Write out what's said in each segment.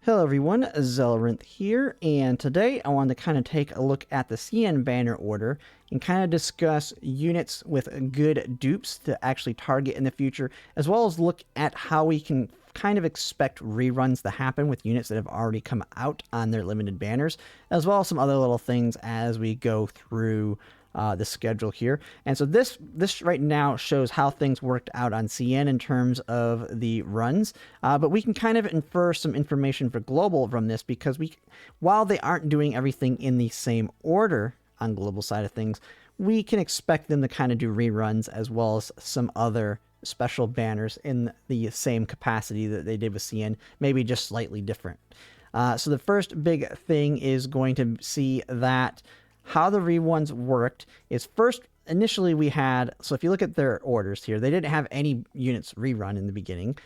Hello everyone, Zelrinth here, and today I wanted to kind of take a look at the CN banner order and kind of discuss units with good dupes to actually target in the future, as well as look at how we can kind of expect reruns to happen with units that have already come out on their limited banners, as well as some other little things as we go through the schedule here. And so this right now shows how things worked out on CN in terms of the runs, but we can kind of infer some information for global from this, because while they aren't doing everything in the same order on global side of things, we can expect them to kind of do reruns as well as some other special banners in the same capacity that they did with CN, maybe just slightly different. So the first big thing is going to see that how the reruns worked is first, initially we had, so if you look at their orders here, they didn't have any units rerun in the beginning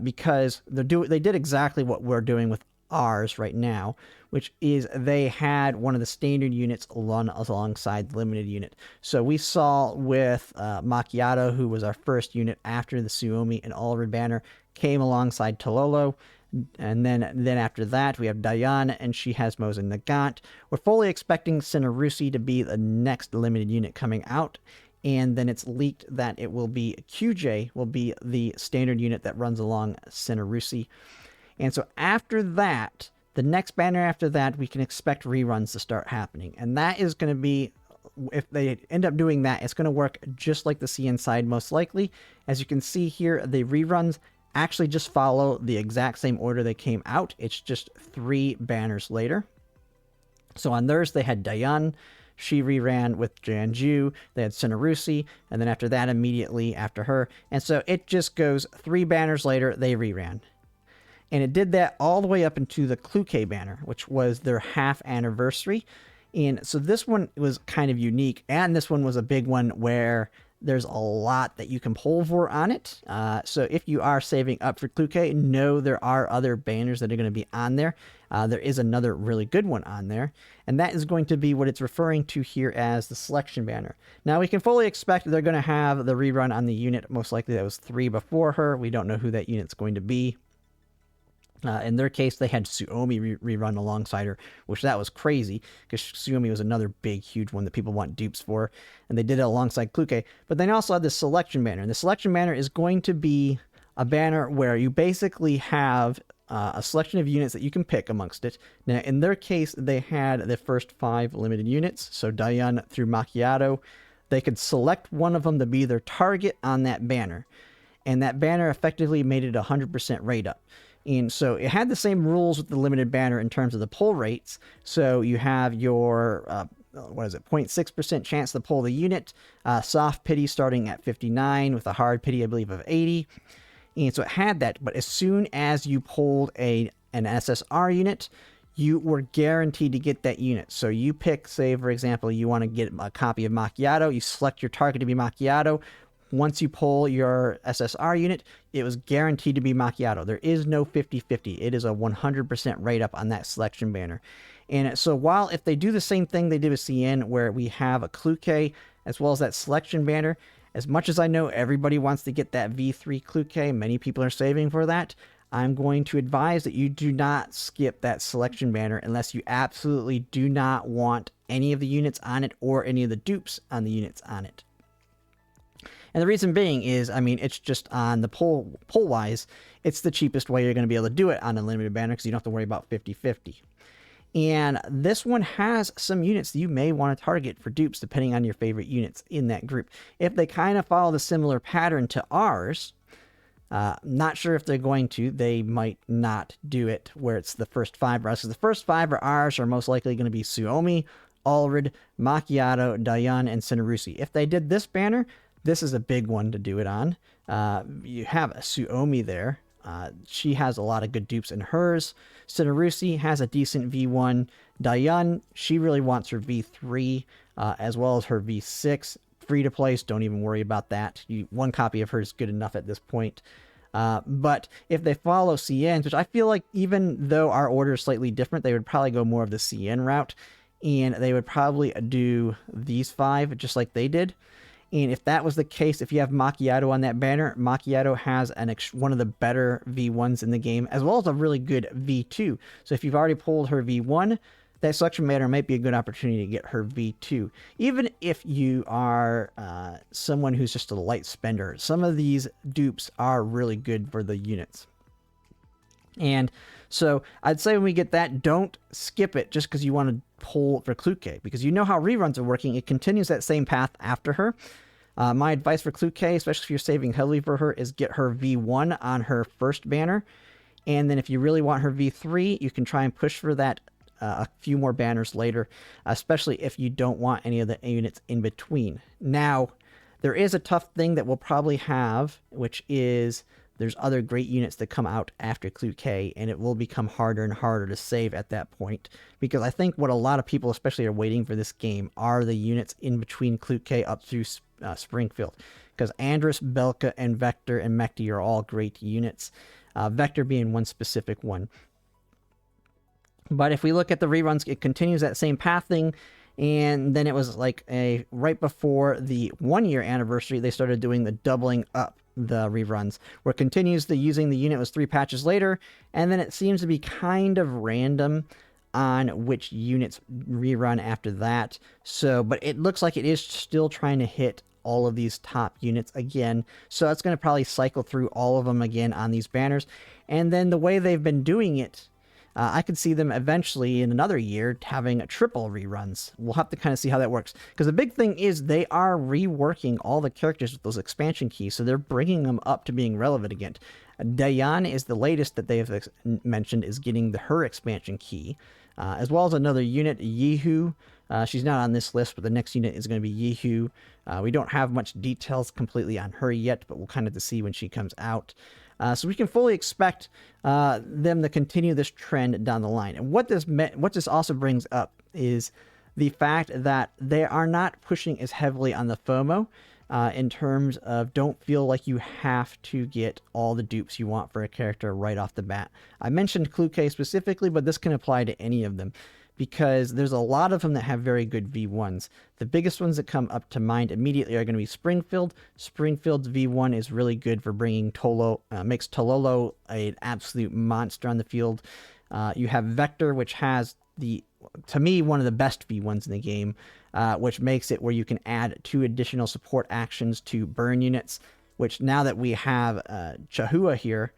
because they did exactly what we're doing with ours right now, which is they had one of the standard units run alongside the limited unit. So we saw with Macchiato, who was our first unit after the Suomi and Ulrid banner, came alongside Tololo. And then after that, we have Diane, and she has Mosin Nagant. We're fully expecting Cinerusi to be the next limited unit coming out. And then it's leaked that it will be QJ will be the standard unit that runs along Cinerusi. And so after that, the next banner after that, we can expect reruns to start happening. And that is going to be, if they end up doing that, it's going to work just like the CN side most likely. As you can see here, the reruns actually just follow the exact same order they came out. It's just 3 banners later. So on theirs, they had Diane. She reran with Janju. They had Cinerusi. And then after that, immediately after her. And so it just goes 3 banners later, they reran. And it did that all the way up into the Kluke banner, which was their half anniversary. And so this one was kind of unique. And this one was a big one where there's a lot that you can pull for on it. So if you are saving up for Kluke, know there are other banners that are going to be on there. There is another really good one on there, and that is going to be what it's referring to here as the selection banner. Now, we can fully expect they're going to have the rerun on the unit. Most likely that was 3 before her. We don't know who that unit's going to be. In their case, they had Suomi rerun alongside her, which that was crazy, because Suomi was another big, huge one that people want dupes for, and they did it alongside Kluke. But they also had this selection banner, and the selection banner is going to be a banner where you basically have a selection of units that you can pick amongst it. Now, in their case, they had the first 5 limited units, so Diane through Macchiato. They could select one of them to be their target on that banner, and that banner effectively made it 100% rate up. And so it had the same rules with the limited banner in terms of the pull rates. So you have your, 0.6% chance to pull the unit, soft pity starting at 59 with a hard pity, I believe, of 80. And so it had that, but as soon as you pulled an SSR unit, you were guaranteed to get that unit. So you pick, say, for example, you want to get a copy of Macchiato, you select your target to be Macchiato. Once you pull your SSR unit, it was guaranteed to be Macchiato. There is no 50-50. It is a 100% rate up on that selection banner. And so while if they do the same thing they did with CN, where we have a Kluke as well as that selection banner, as much as I know everybody wants to get that V3 Kluke, many people are saving for that, I'm going to advise that you do not skip that selection banner unless you absolutely do not want any of the units on it or any of the dupes on the units on it. And the reason being is, I mean, it's just on the poll-wise, it's the cheapest way you're going to be able to do it on a limited banner, because you don't have to worry about 50-50. And this one has some units that you may want to target for dupes, depending on your favorite units in that group. If they kind of follow the similar pattern to ours, not sure if they're going to. They might not do it where it's the first 5 for us, because the first 5 for ours are most likely going to be Suomi, Ulrid, Macchiato, Diane, and Cinerusi. If they did this banner, this is a big one to do it on. You have a Suomi there. She has a lot of good dupes in hers. Cinerusi has a decent V1. Diane, she really wants her V3 as well as her V6. Free to place, don't even worry about that. One copy of her is good enough at this point. But if they follow CN's, which I feel like even though our order is slightly different, they would probably go more of the CN route. And they would probably do these 5 just like they did. And if that was the case, if you have Macchiato on that banner, Macchiato has one of the better V1s in the game, as well as a really good V2. So if you've already pulled her V1, that selection banner might be a good opportunity to get her V2. Even if you are someone who's just a light spender, some of these dupes are really good for the units. And so I'd say when we get that, don't skip it just because you want to pull for Kluke, because you know how reruns are working. It continues that same path after her. My advice for Kluke, especially if you're saving heavily for her, is get her V1 on her first banner. And then if you really want her V3, you can try and push for that a few more banners later, especially if you don't want any of the units in between. Now, there is a tough thing that we'll probably have, which is there's other great units that come out after Kluke, and it will become harder and harder to save at that point, because I think what a lot of people especially are waiting for this game are the units in between Kluke up through Springfield, because Andrus, Belka, and Vector and Mekti are all great units, Vector being one specific one. But if we look at the reruns, it continues that same path thing. And then it was like right before the 1-year anniversary, they started doing the doubling up the reruns, where it continues the using the unit was 3 patches later. And then it seems to be kind of random on which units rerun after that. So, but it looks like it is still trying to hit all of these top units again. So it's going to probably cycle through all of them again on these banners. And then the way they've been doing it, I could see them eventually in another year having triple reruns. We'll have to kind of see how that works. Because the big thing is they are reworking all the characters with those expansion keys, so they're bringing them up to being relevant again. Diane is the latest that they've mentioned is getting her expansion key, as well as another unit, Yehu. She's not on this list, but the next unit is going to be Yehu. We don't have much details completely on her yet, but we'll kind of have to see when she comes out. So we can fully expect them to continue this trend down the line. And what this also brings up is the fact that they are not pushing as heavily on the FOMO in terms of don't feel like you have to get all the dupes you want for a character right off the bat. I mentioned Kluke specifically, but this can apply to any of them, because there's a lot of them that have very good V1s. The biggest ones that come up to mind immediately are going to be Springfield. Springfield's V1 is really good for bringing Tolo, makes Tololo an absolute monster on the field. You have Vector, which has to me, one of the best V1s in the game, which makes it where you can add 2 additional support actions to burn units, which now that we have Chahua here,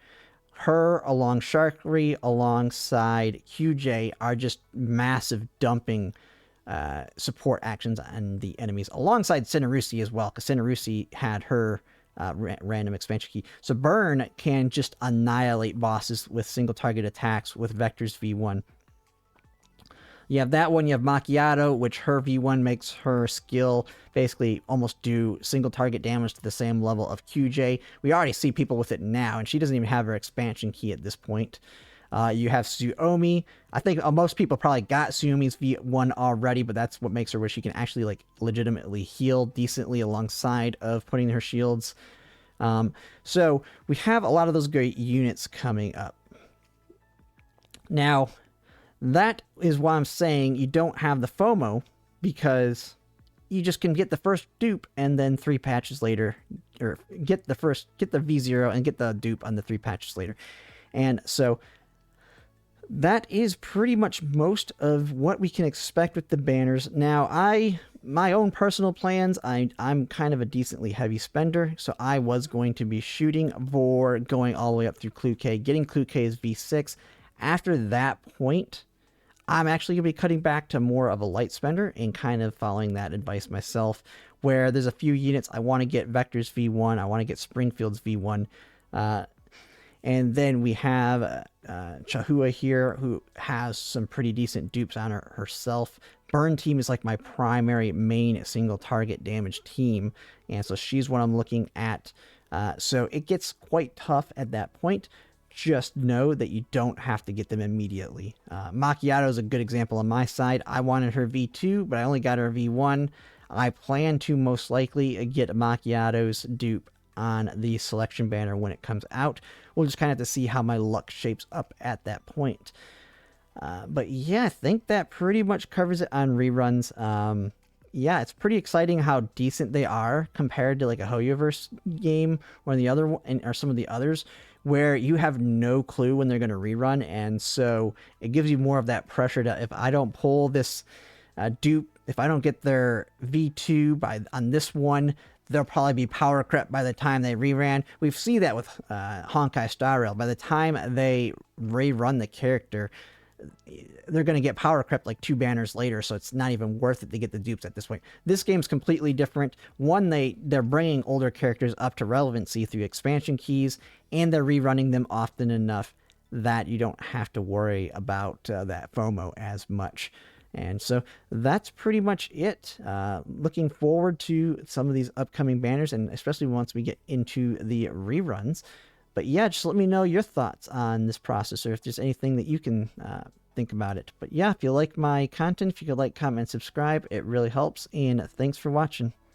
her along Sharkry alongside QJ are just massive dumping support actions on the enemies, alongside Cinerusi as well, because Cinerusi had her random expansion key. So Burn can just annihilate bosses with single target attacks with Vector's V1. You have that one, you have Macchiato, which her V1 makes her skill basically almost do single target damage to the same level of QJ. We already see people with it now, and she doesn't even have her expansion key at this point. You have Suomi. I think most people probably got Suomi's V1 already, but that's what makes her where she can actually like legitimately heal decently alongside of putting her shields. So we have a lot of those great units coming up. Now, that is why I'm saying you don't have the FOMO, because you just can get the first dupe and then 3 patches later, or get the V0 and get the dupe on the 3 patches later. And so that is pretty much most of what we can expect with the banners. Now, my own personal plans, I'm kind of a decently heavy spender, so I was going to be shooting for going all the way up through Kluke, getting Kluke's V6. After that point, I'm actually going to be cutting back to more of a light spender and kind of following that advice myself, where there's a few units I want to get Vector's V1, I want to get Springfield's V1, and then we have Chahua here, who has some pretty decent dupes on her herself. Burn team is like my primary main single target damage team, and so she's what I'm looking at. So it gets quite tough at that point. Just know that you don't have to get them immediately. Macchiato is a good example on my side. I wanted her V2, but I only got her V1. I plan to most likely get Macchiato's dupe on the selection banner when it comes out. We'll just kind of have to see how my luck shapes up at that point. But yeah, I think that pretty much covers it on reruns. yeah, it's pretty exciting how decent they are compared to like a Hoyoverse game or the other one, or some of the others, where you have no clue when they're going to rerun, and so it gives you more of that pressure to, if I don't pull this dupe, if I don't get their V2 by on this one, they'll probably be power crept by the time they reran. We see that with Honkai Star Rail. By the time they rerun the character, they're going to get power crept like 2 banners later, so it's not even worth it to get the dupes at this point. This game's completely different. One, they're bringing older characters up to relevancy through expansion keys, and they're rerunning them often enough that you don't have to worry about that FOMO as much. And so that's pretty much it. Looking forward to some of these upcoming banners, and especially once we get into the reruns. But yeah, just let me know your thoughts on this process, or if there's anything that you can think about it. But yeah, if you like my content, if you could like, comment, and subscribe, it really helps. And thanks for watching.